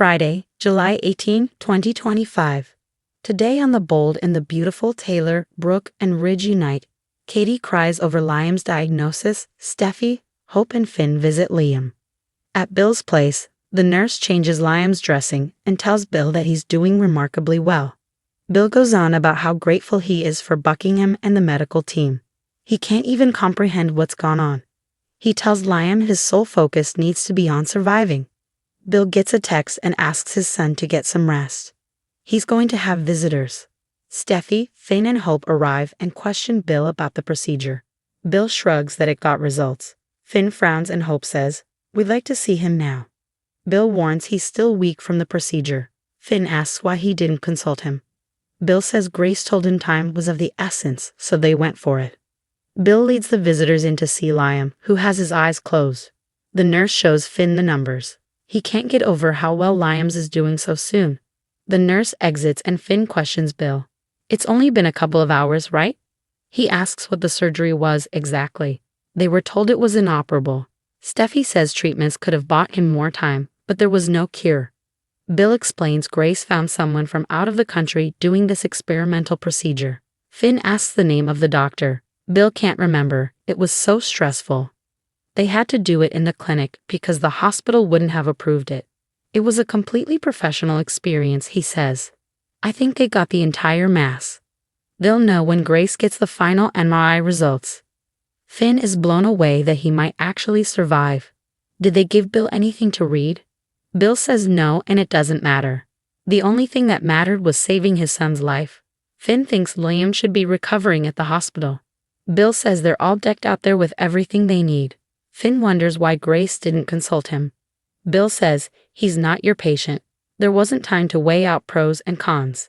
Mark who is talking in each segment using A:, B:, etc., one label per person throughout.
A: Friday, July 18, 2025. Today on The Bold and the Beautiful, Taylor, Brooke, and Ridge unite. Katie cries over Liam's diagnosis. Steffy, Hope, and Finn visit Liam. At Bill's place, the nurse changes Liam's dressing and tells Bill that he's doing remarkably well. Bill goes on about how grateful he is for Buckingham and the medical team. He can't even comprehend what's gone on. He tells Liam his sole focus needs to be on surviving. Bill gets a text and asks his son to get some rest. He's going to have visitors. Steffy, Finn, and Hope arrive and question Bill about the procedure. Bill shrugs that it got results. Finn frowns and Hope says, "We'd like to see him now." Bill warns he's still weak from the procedure. Finn asks why he didn't consult him. Bill says Grace told him time was of the essence, so they went for it. Bill leads the visitors in to see Liam, who has his eyes closed. The nurse shows Finn the numbers. He can't get over how well Liam's is doing so soon. The nurse exits and Finn questions Bill. "It's only been a couple of hours, right?" He asks what the surgery was exactly. They were told it was inoperable. Steffy says treatments could have bought him more time, but there was no cure. Bill explains Grace found someone from out of the country doing this experimental procedure. Finn asks the name of the doctor. Bill can't remember. It was so stressful. They had to do it in the clinic because the hospital wouldn't have approved it. It was a completely professional experience, he says. "I think they got the entire mass. They'll know when Grace gets the final MRI results." Finn is blown away that he might actually survive. Did they give Bill anything to read? Bill says no, and it doesn't matter. The only thing that mattered was saving his son's life. Finn thinks Liam should be recovering at the hospital. Bill says they're all decked out there with everything they need. Finn wonders why Grace didn't consult him. Bill says, "He's not your patient. There wasn't time to weigh out pros and cons."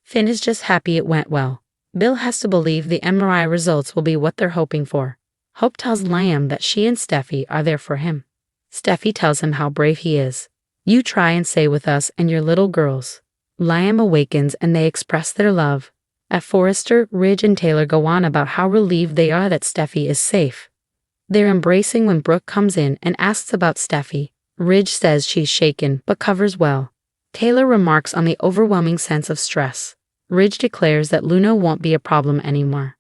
A: Finn is just happy it went well. Bill has to believe the MRI results will be what they're hoping for. Hope tells Liam that she and Steffy are there for him. Steffy tells him how brave he is. "You try and stay with us and your little girls." Liam awakens and they express their love. At Forrester, Ridge and Taylor go on about how relieved they are that Steffy is safe. They're embracing when Brooke comes in and asks about Steffy. Ridge says she's shaken but covers well. Taylor remarks on the overwhelming sense of stress. Ridge declares that Luna won't be a problem anymore.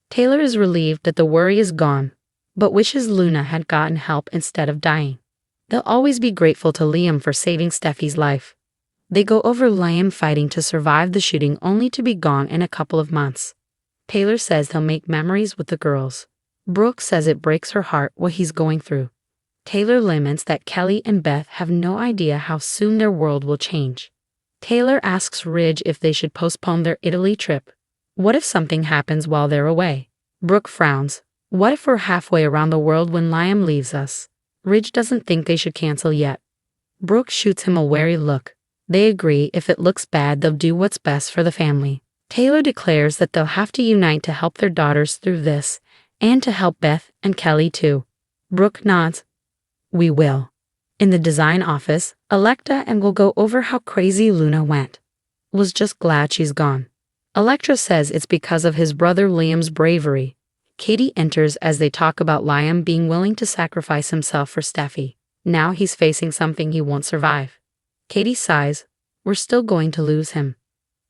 A: Taylor is relieved that the worry is gone, but wishes Luna had gotten help instead of dying. They'll always be grateful to Liam for saving Steffy's life. They go over Liam fighting to survive the shooting only to be gone in a couple of months. Taylor says he'll make memories with the girls. Brooke says it breaks her heart what he's going through. Taylor laments that Kelly and Beth have no idea how soon their world will change. Taylor asks Ridge if they should postpone their Italy trip. What if something happens while they're away? Brooke frowns. What if we're halfway around the world when Liam leaves us? Ridge doesn't think they should cancel yet. Brooke shoots him a wary look. They agree if it looks bad they'll do what's best for the family. Taylor declares that they'll have to unite to help their daughters through this, and to help Beth and Kelly too. Brooke nods. "We will." In the design office, Electra and will go over how crazy Luna went. Was just glad she's gone. Electra says it's because of his brother Liam's bravery. Katie enters as they talk about Liam being willing to sacrifice himself for Steffy. Now he's facing something he won't survive. Katie sighs. We're still going to lose him.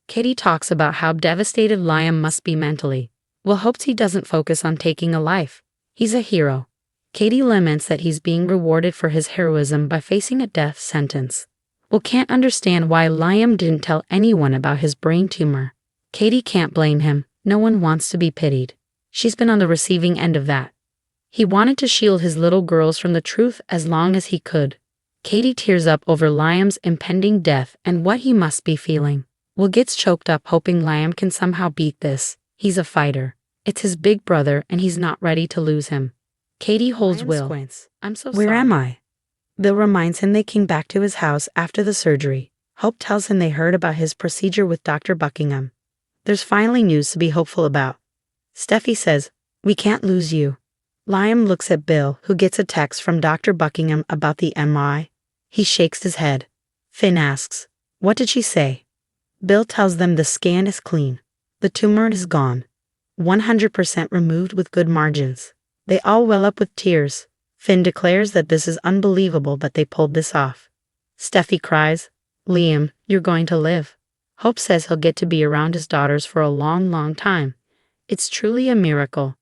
A: Katie talks about how devastated Liam must be mentally. Will hopes he doesn't focus on taking a life. He's a hero. Katie laments that he's being rewarded for his heroism by facing a death sentence. Will can't understand why Liam didn't tell anyone about his brain tumor. Katie can't blame him. No one wants to be pitied. She's been on the receiving end of that. He wanted to shield his little girls from the truth as long as he could. Katie tears up over Liam's impending death and what he must be feeling. Will gets choked up hoping Liam can somehow beat this. He's a fighter. It's his big brother and he's not ready to lose him. Katie holds Will. Squints. "I'm so sorry. Where am I?" Bill reminds him they came back to his house after the surgery. Hope tells him they heard about his procedure with Dr. Buckingham. There's finally news to be hopeful about. Steffy says, "We can't lose you." Liam looks at Bill, who gets a text from Dr. Buckingham about the MRI. He shakes his head. Finn asks, "What did she say?" Bill tells them the scan is clean. The tumor is gone. 100% removed with good margins. They all well up with tears. Finn declares that this is unbelievable but they pulled this off. Steffi cries. Liam, you're going to live. Hope says he'll get to be around his daughters for a long, long time. It's truly a miracle.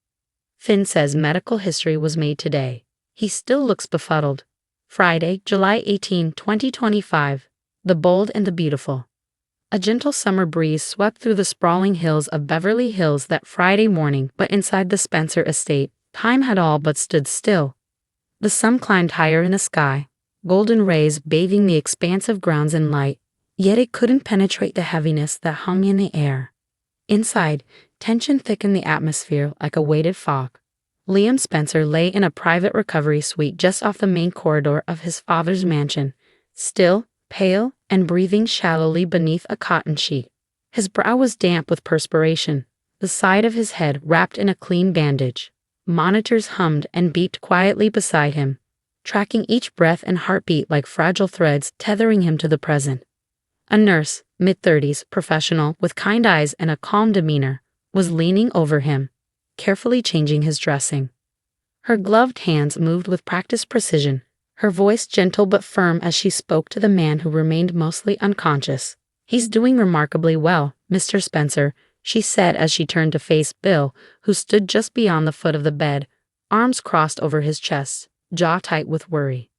A: Finn says medical history was made today. He still looks befuddled. Friday, July 18, 2025. The Bold and the Beautiful. A gentle summer breeze swept through the sprawling hills of Beverly Hills that Friday morning, but inside the Spencer estate, time had all but stood still. The sun climbed higher in the sky, golden rays bathing the expansive grounds in light, yet it couldn't penetrate the heaviness that hung in the air. Inside, tension thickened the atmosphere like a weighted fog. Liam Spencer lay in a private recovery suite just off the main corridor of his father's mansion, still, pale, and breathing shallowly beneath a cotton sheet. His brow was damp with perspiration, the side of his head wrapped in a clean bandage. Monitors hummed and beeped quietly beside him, tracking each breath and heartbeat like fragile threads tethering him to the present. A nurse, mid-30s, professional, with kind eyes and a calm demeanor, was leaning over him, carefully changing his dressing. Her gloved hands moved with practiced precision, her voice gentle but firm as she spoke to the man who remained mostly unconscious. "He's doing remarkably well, Mr. Spencer," she said as she turned to face Bill, who stood just beyond the foot of the bed, arms crossed over his chest, jaw tight with worry.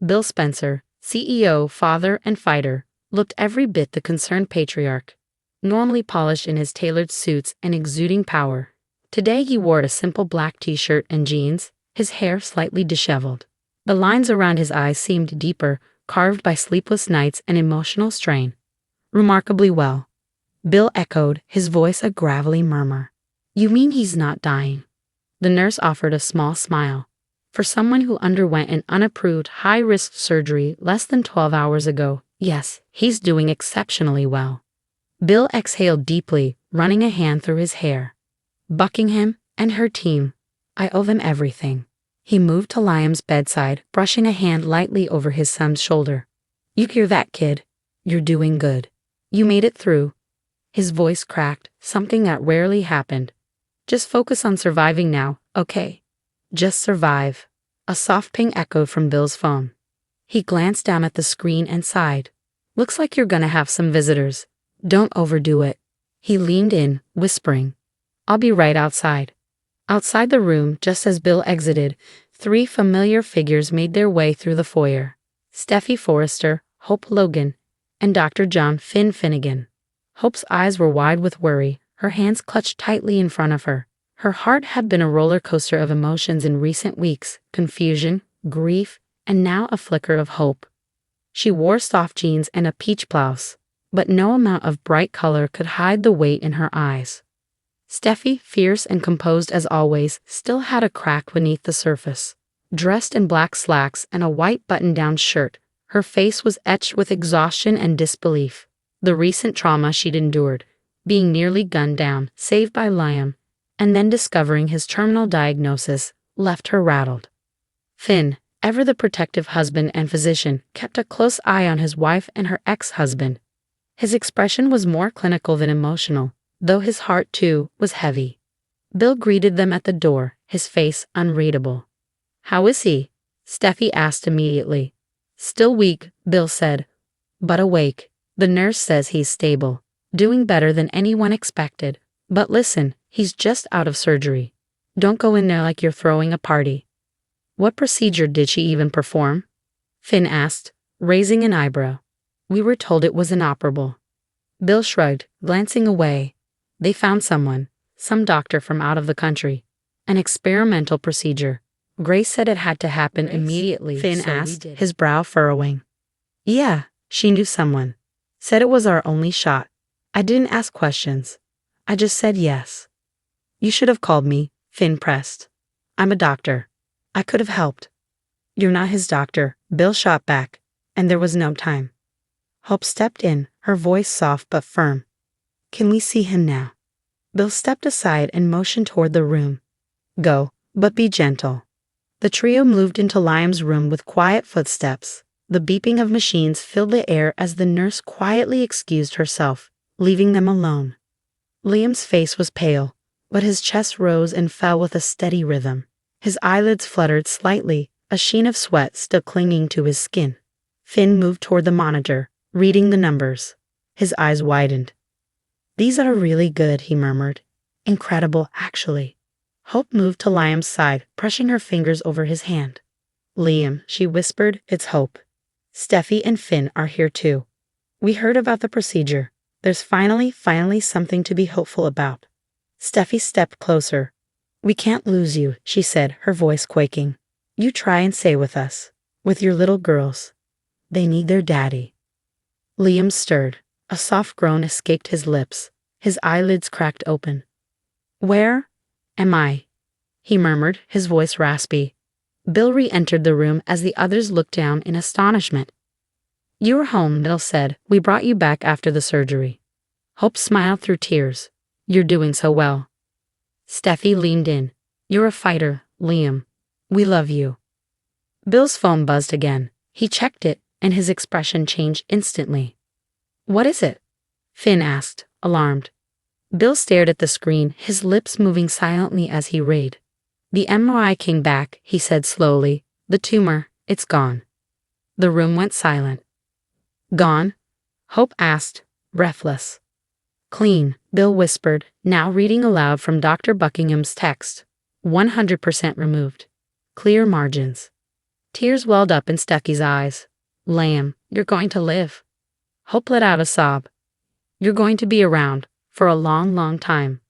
A: Bill Spencer, CEO, father, and fighter, looked every bit the concerned patriarch. Normally polished in his tailored suits and exuding power, today he wore a simple black t-shirt and jeans, his hair slightly disheveled. The lines around his eyes seemed deeper, carved by sleepless nights and emotional strain. "Remarkably well," Bill echoed, his voice a gravelly murmur. "You mean he's not dying?" The nurse offered a small smile. For someone who underwent an unapproved high-risk surgery less than 12 hours ago, yes, he's doing exceptionally well. Bill exhaled deeply, running a hand through his hair. "Buckingham and her team, I owe them everything." He moved to Liam's bedside, brushing a hand lightly over his son's shoulder. "You hear that, kid? You're doing good. You made it through." His voice cracked, something that rarely happened. "Just focus on surviving now, okay? Just survive." A soft ping echoed from Bill's phone. He glanced down at the screen and sighed. "Looks like you're gonna have some visitors. Don't overdo it." He leaned in, whispering, "I'll be right outside." Outside the room, just as Bill exited, 3 familiar figures made their way through the foyer. Steffy Forrester, Hope Logan, and Dr. John Finn Finnegan. Hope's eyes were wide with worry, her hands clutched tightly in front of her. Her heart had been a roller coaster of emotions in recent weeks, confusion, grief, and now a flicker of hope. She wore soft jeans and a peach blouse, but no amount of bright color could hide the weight in her eyes. Steffi, fierce and composed as always, still had a crack beneath the surface. Dressed in black slacks and a white button-down shirt, her face was etched with exhaustion and disbelief. The recent trauma she'd endured, being nearly gunned down, saved by Liam, and then discovering his terminal diagnosis, left her rattled. Finn, ever the protective husband and physician, kept a close eye on his wife and her ex-husband. His expression was more clinical than emotional, though his heart, too, was heavy. Bill greeted them at the door, his face unreadable. "How is he?" Steffi asked immediately. "Still weak," Bill said, "but awake. The nurse says he's stable, doing better than anyone expected. But listen, he's just out of surgery. Don't go in there like you're throwing a party." "What procedure did she even perform?" Finn asked, raising an eyebrow. "We were told it was inoperable." Bill shrugged, glancing away. "They found someone, some doctor from out of the country. An experimental procedure. Grace said it had to happen immediately," Finn asked, his brow furrowing. "Yeah, she knew someone. Said it was our only shot. I didn't ask questions. I just said yes." "You should have called me," Finn pressed. "I'm a doctor. I could have helped." "You're not his doctor," Bill shot back, and there was no time. Hope stepped in, her voice soft but firm. "Can we see him now?" Bill stepped aside and motioned toward the room. "Go, but be gentle." The trio moved into Liam's room with quiet footsteps. The beeping of machines filled the air as the nurse quietly excused herself, leaving them alone. Liam's face was pale, but his chest rose and fell with a steady rhythm. His eyelids fluttered slightly, a sheen of sweat still clinging to his skin. Finn moved toward the monitor, reading the numbers. His eyes widened. These are really good, he murmured. Incredible, actually. Hope moved to Liam's side, brushing her fingers over his hand. Liam, she whispered, it's Hope. Steffi and Finn are here too. We heard about the procedure. There's finally something to be hopeful about. Steffi stepped closer. We can't lose you, she said, her voice quaking. You try and stay with us. With your little girls. They need their daddy. Liam stirred. A soft groan escaped his lips. His eyelids cracked open. Where am I? He murmured, his voice raspy. Bill re-entered the room as the others looked down in astonishment. You are home, Bill said. We brought you back after the surgery. Hope smiled through tears. You're doing so well. Steffi leaned in. You're a fighter, Liam. We love you. Bill's phone buzzed again. He checked it, and his expression changed instantly. What is it? Finn asked, alarmed. Bill stared at the screen, his lips moving silently as he read. The MRI came back, he said slowly. The tumor, it's gone. The room went silent. Gone? Hope asked, breathless. Clean, Bill whispered, now reading aloud from Dr. Buckingham's text. 100% removed. Clear margins. Tears welled up in Steffi's eyes. Liam, you're going to live. Hope let out a sob. You're going to be around, for a long time.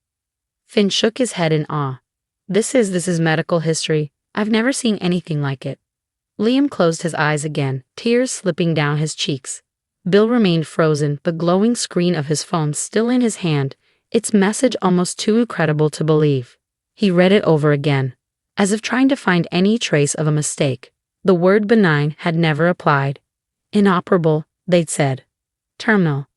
A: Finn shook his head in awe. This is medical history. I've never seen anything like it. Liam closed his eyes again, tears slipping down his cheeks. Bill remained frozen, the glowing screen of his phone still in his hand, its message almost too incredible to believe. He read it over again, as if trying to find any trace of a mistake. The word benign had never applied. Inoperable, they'd said. Terminal.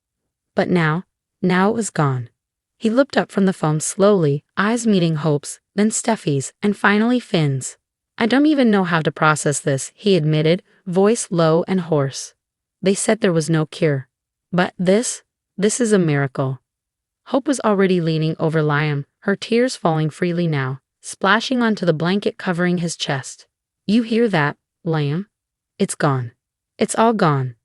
A: But now it was gone. He looked up from the phone slowly, eyes meeting Hope's, then Steffi's, and finally Finn's. I don't even know how to process this, he admitted, voice low and hoarse. They said there was no cure. But this is a miracle. Hope was already leaning over Liam, her tears falling freely now, splashing onto the blanket covering his chest. You hear that, Liam? It's gone. It's all gone.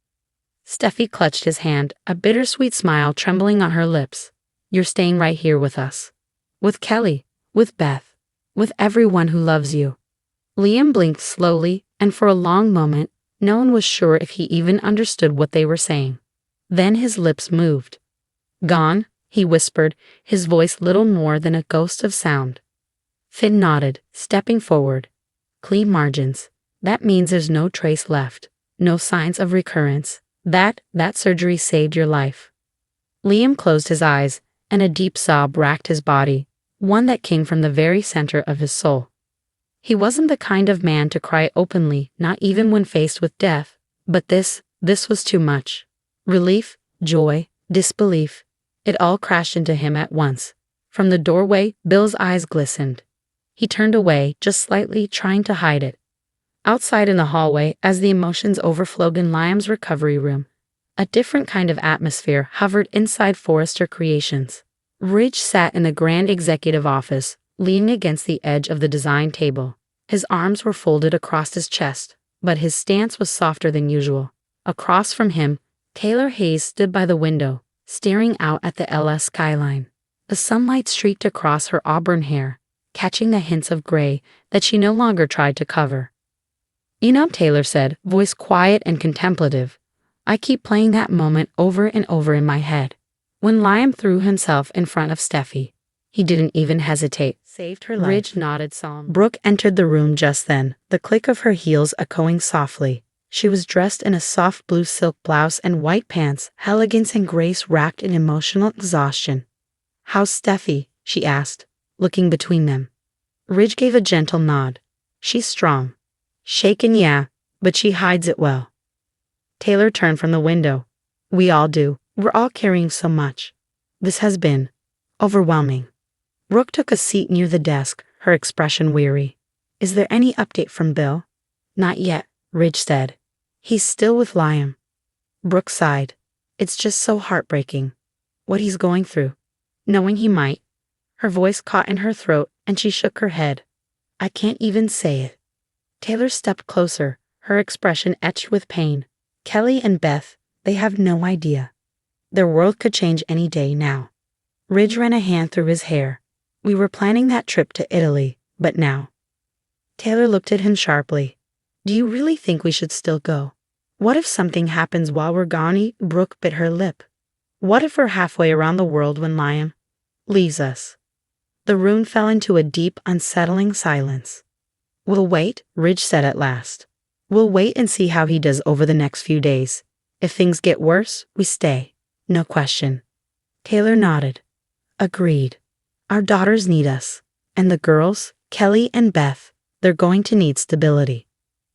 A: Steffi clutched his hand, a bittersweet smile trembling on her lips. You're staying right here with us. With Kelly, with Beth, with everyone who loves you. Liam blinked slowly, and for a long moment, no one was sure if he even understood what they were saying. Then his lips moved. Gone, he whispered, his voice little more than a ghost of sound. Finn nodded, stepping forward. Clean margins. That means there's no trace left. No signs of recurrence. That surgery saved your life. Liam closed his eyes, and a deep sob racked his body, one that came from the very center of his soul. He wasn't the kind of man to cry openly, not even when faced with death, but this was too much. Relief, joy, disbelief, it all crashed into him at once. From the doorway, Bill's eyes glistened. He turned away, just slightly, trying to hide it. Outside in the hallway, as the emotions overflowed in Liam's recovery room, a different kind of atmosphere hovered inside Forrester Creations. Ridge sat in the grand executive office, leaning against the edge of the design table. His arms were folded across his chest, but his stance was softer than usual. Across from him, Taylor Hayes stood by the window, staring out at the LS skyline. The sunlight streaked across her auburn hair, catching the hints of gray that she no longer tried to cover. You know, Taylor said, voice quiet and contemplative, I keep playing that moment over and over in my head. When Liam threw himself in front of Steffi, he didn't even hesitate. Saved her life. Ridge nodded solemnly. Brooke entered the room just then, the click of her heels echoing softly. She was dressed in a soft blue silk blouse and white pants, elegance and grace wrapped in emotional exhaustion. How's Steffi? She asked, looking between them. Ridge gave a gentle nod. She's strong. Shaken, yeah, but she hides it well. Taylor turned from the window. We all do. We're all carrying so much. This has been overwhelming. Brooke took a seat near the desk, her expression weary. Is there any update from Bill? Not yet, Ridge said. He's still with Liam. Brooke sighed. It's just so heartbreaking. What he's going through. Knowing he might. Her voice caught in her throat, and she shook her head. I can't even say it. Taylor stepped closer, her expression etched with pain. Kelly and Beth, they have no idea. Their world could change any day now. Ridge ran a hand through his hair. We were planning that trip to Italy, but now. Taylor looked at him sharply. Do you really think we should still go? What if something happens while we're gone? Brooke bit her lip. What if we're halfway around the world when Liam leaves us? The room fell into a deep, unsettling silence. We'll wait, Ridge said at last. We'll wait and see how he does over the next few days. If things get worse, we stay. No question. Taylor nodded. Agreed. Our daughters need us. And the girls, Kelly and Beth, they're going to need stability.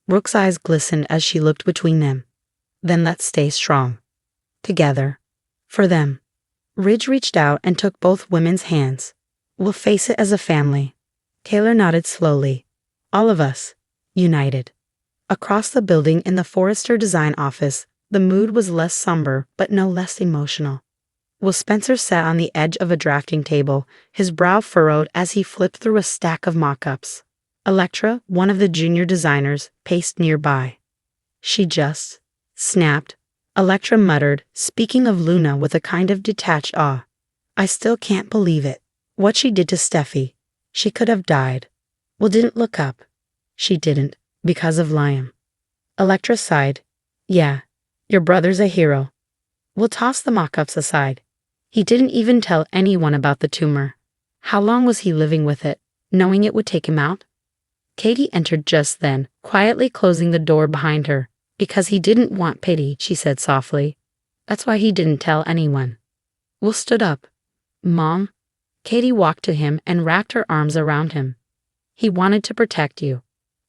A: Brooke's eyes glistened as she looked between them. Then let's stay strong. Together. For them. Ridge reached out and took both women's hands. We'll face it as a family. Taylor nodded slowly. All of us. United. Across the building in the Forrester design office, the mood was less somber but no less emotional. Will Spencer sat on the edge of a drafting table, his brow furrowed as he flipped through a stack of mock-ups. Electra, one of the junior designers, paced nearby. She just snapped. Electra muttered, speaking of Luna with a kind of detached awe. I still can't believe it. What she did to Steffi. She could have died. Will didn't look up. She didn't, because of Liam. Electra sighed. Yeah, your brother's a hero. We'll toss the mock-ups aside. He didn't even tell anyone about the tumor. How long was he living with it, knowing it would take him out? Katie entered just then, quietly closing the door behind her. Because he didn't want pity, she said softly. That's why he didn't tell anyone. Will stood up. Mom? Katie walked to him and wrapped her arms around him. He wanted to protect you.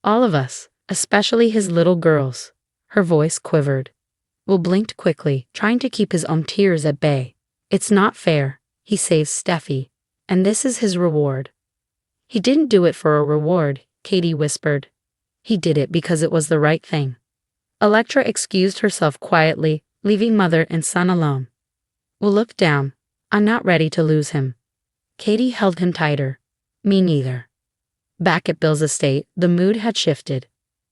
A: All of us, especially his little girls. Her voice quivered. Will blinked quickly, trying to keep his own tears at bay. It's not fair. He saves Steffi. And this is his reward. He didn't do it for a reward, Katie whispered. He did it because it was the right thing. Electra excused herself quietly, leaving mother and son alone. Will looked down. I'm not ready to lose him. Katie held him tighter. Me neither. Back at Bill's estate, the mood had shifted.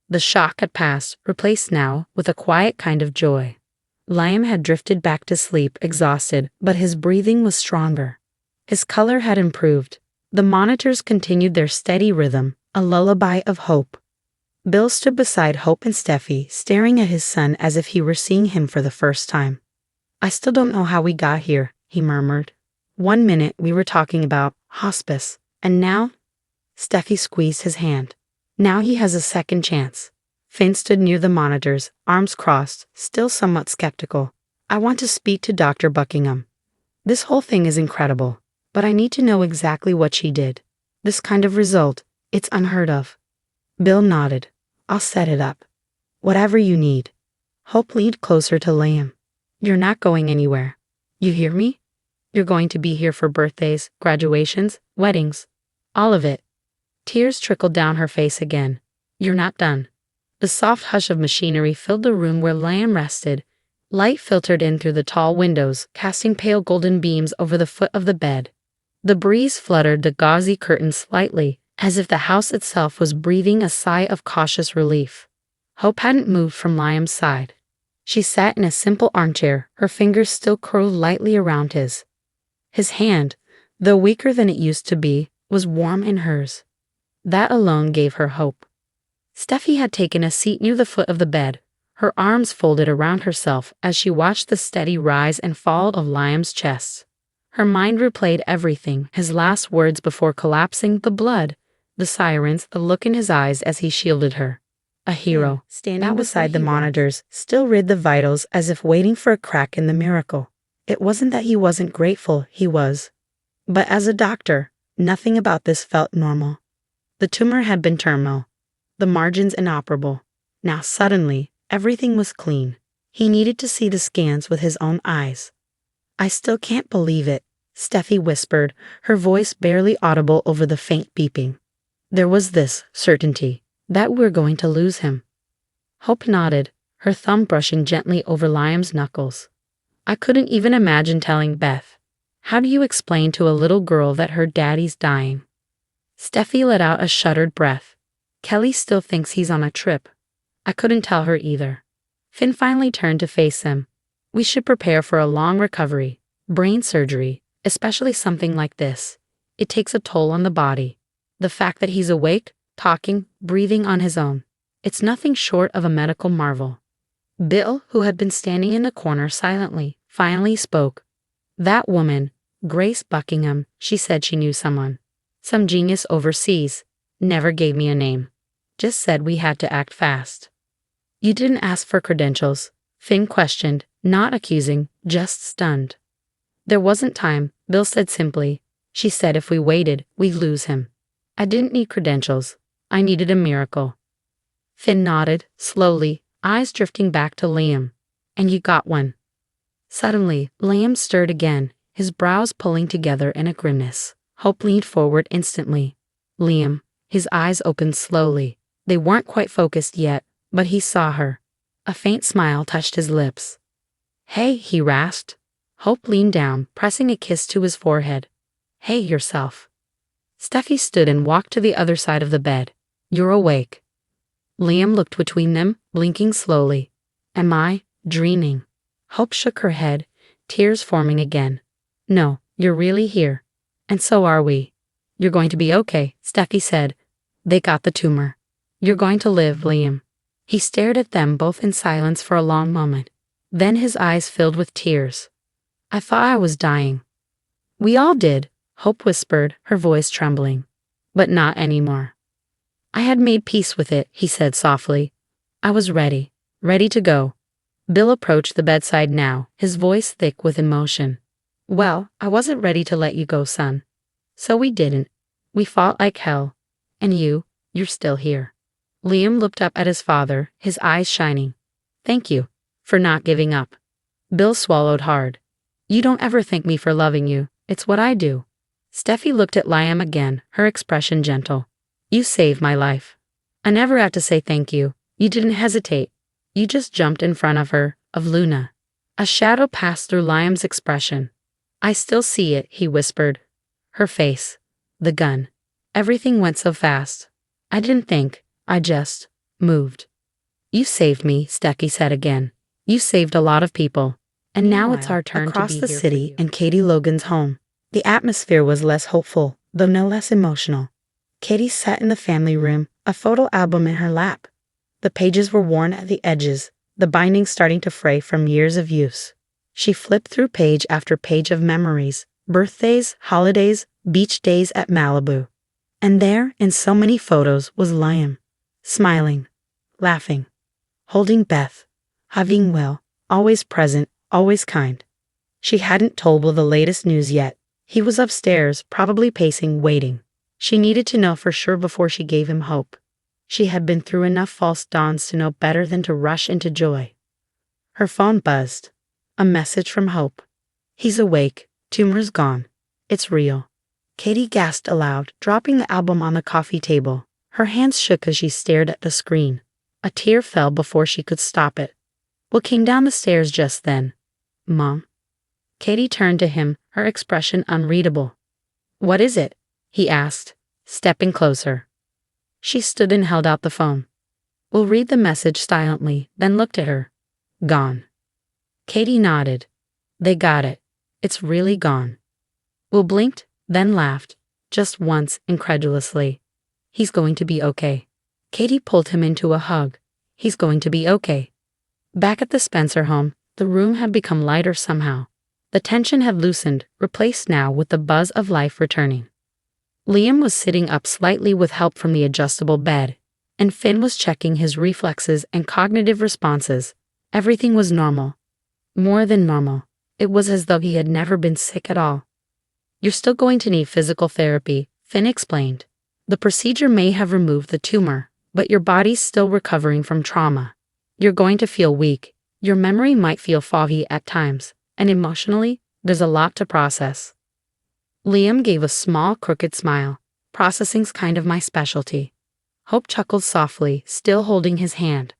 A: The shock had passed, replaced now with a quiet kind of joy. Liam had drifted back to sleep, exhausted, but his breathing was stronger. His color had improved. The monitors continued their steady rhythm, a lullaby of hope. Bill stood beside Hope and Steffi, staring at his son as if he were seeing him for the first time. I still don't know how we got here, he murmured. 1 minute we were talking about hospice, and now? Steffi squeezed his hand. Now he has a second chance. Finn stood near the monitors, arms crossed, still somewhat skeptical. I want to speak to Dr. Buckingham. This whole thing is incredible, but I need to know exactly what she did. This kind of result, it's unheard of. Bill nodded. I'll set it up. Whatever you need. Hope leaned closer to Liam. You're not going anywhere. You hear me? You're going to be here for birthdays, graduations, weddings. All of it. Tears trickled down her face again. You're not done. The soft hush of machinery filled the room where Liam rested. Light filtered in through the tall windows, casting pale golden beams over the foot of the bed. The breeze fluttered the gauzy curtains slightly, as if the house itself was breathing a sigh of cautious relief. Hope hadn't moved from Liam's side. She sat in a simple armchair, her fingers still curled lightly around his. His hand, though weaker than it used to be, was warm in hers. That alone gave her hope. Steffi had taken a seat near the foot of the bed, her arms folded around herself as she watched the steady rise and fall of Liam's chest. Her mind replayed everything, his last words before collapsing, the blood, the sirens, the look in his eyes as he shielded her. A hero, standing beside the monitors, still read the vitals as if waiting for a crack in the miracle. It wasn't that he wasn't grateful, he was. But as a doctor, nothing about this felt normal. The tumor had been terminal, the margins inoperable. Now suddenly, everything was clean. He needed to see the scans with his own eyes. I still can't believe it, Steffi whispered, her voice barely audible over the faint beeping. There was this certainty that we're going to lose him. Hope nodded, her thumb brushing gently over Liam's knuckles. I couldn't even imagine telling Beth. How do you explain to a little girl that her daddy's dying? Steffi let out a shuddered breath. Kelly still thinks he's on a trip. I couldn't tell her either. Finn finally turned to face him. We should prepare for a long recovery. Brain surgery, especially something like this. It takes a toll on the body. The fact that he's awake, talking, breathing on his own. It's nothing short of a medical marvel. Bill, who had been standing in the corner silently, finally spoke. That woman, Grace Buckingham, she said she knew someone. Some genius overseas. Never gave me a name. Just said we had to act fast. You didn't ask for credentials, Finn questioned, not accusing, just stunned. There wasn't time, Bill said simply. She said if we waited, we'd lose him. I didn't need credentials. I needed a miracle. Finn nodded, slowly, eyes drifting back to Liam. And you got one. Suddenly, Liam stirred again, his brows pulling together in a grimace. Hope leaned forward instantly. Liam, his eyes opened slowly. They weren't quite focused yet, but he saw her. A faint smile touched his lips. Hey, he rasped. Hope leaned down, pressing a kiss to his forehead. Hey yourself. Steffi stood and walked to the other side of the bed. You're awake. Liam looked between them, blinking slowly. Am I dreaming? Hope shook her head, tears forming again. No, you're really here. And so are we. You're going to be okay, Steffi said. They got the tumor. You're going to live, Liam. He stared at them both in silence for a long moment. Then his eyes filled with tears. I thought I was dying. We all did, Hope whispered, her voice trembling. But not anymore. I had made peace with it, he said softly. I was ready to go. Bill approached the bedside now, his voice thick with emotion. Well, I wasn't ready to let you go, son. So we didn't. We fought like hell. And you're still here. Liam looked up at his father, his eyes shining. Thank you for not giving up. Bill swallowed hard. You don't ever thank me for loving you. It's what I do. Steffi looked at Liam again, her expression gentle. You saved my life. I never had to say thank you. You didn't hesitate. You just jumped in front of her, of Luna. A shadow passed through Liam's expression. I still see it, he whispered. Her face. The gun. Everything went so fast. I didn't think. I just moved. You saved me, Steffi said again. You saved a lot of people. And now it's our turn to be here. Across the city in Katie Logan's home, the atmosphere was less hopeful, though no less emotional. Katie sat in the family room, a photo album in her lap. The pages were worn at the edges, the binding starting to fray from years of use. She flipped through page after page of memories, birthdays, holidays, beach days at Malibu. And there, in so many photos, was Liam. Smiling, laughing, holding Beth, hugging Will, always present, always kind. She hadn't told Will the latest news yet. He was upstairs, probably pacing, waiting. She needed to know for sure before she gave him hope. She had been through enough false dawns to know better than to rush into joy. Her phone buzzed. A message from Hope. He's awake. Tumor's gone. It's real. Katie gasped aloud, dropping the album on the coffee table. Her hands shook as she stared at the screen. A tear fell before she could stop it. Will came down the stairs just then. Mom? Katie turned to him, her expression unreadable. What is it? He asked, stepping closer. She stood and held out the phone. Will read the message silently, then looked at her. Gone. Katie nodded. They got it. It's really gone. Will blinked, then laughed, just once, incredulously. He's going to be okay. Katie pulled him into a hug. He's going to be okay. Back at the Spencer home, the room had become lighter somehow. The tension had loosened, replaced now with the buzz of life returning. Liam was sitting up slightly with help from the adjustable bed, and Finn was checking his reflexes and cognitive responses. Everything was normal. More than normal. It was as though he had never been sick at all. You're still going to need physical therapy, Finn explained. The procedure may have removed the tumor, but your body's still recovering from trauma. You're going to feel weak. Your memory might feel foggy at times, and emotionally, there's a lot to process. Liam gave a small, crooked smile. Processing's kind of my specialty. Hope chuckled softly, still holding his hand.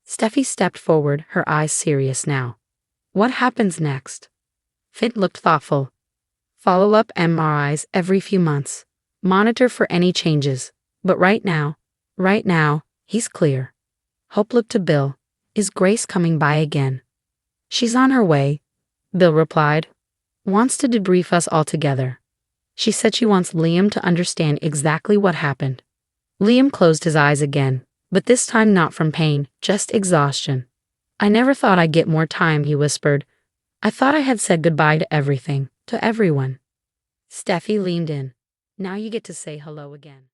A: Steffi stepped forward, her eyes serious now. What happens next? Finn looked thoughtful. Follow-up MRIs every few months. Monitor for any changes. But right now, he's clear. Hope looked to Bill. Is Grace coming by again? She's on her way, Bill replied. Wants to debrief us all together. She said she wants Liam to understand exactly what happened. Liam closed his eyes again, but this time not from pain, just exhaustion. I never thought I'd get more time, he whispered. I thought I had said goodbye to everything, to everyone. Steffi leaned in. Now you get to say hello again.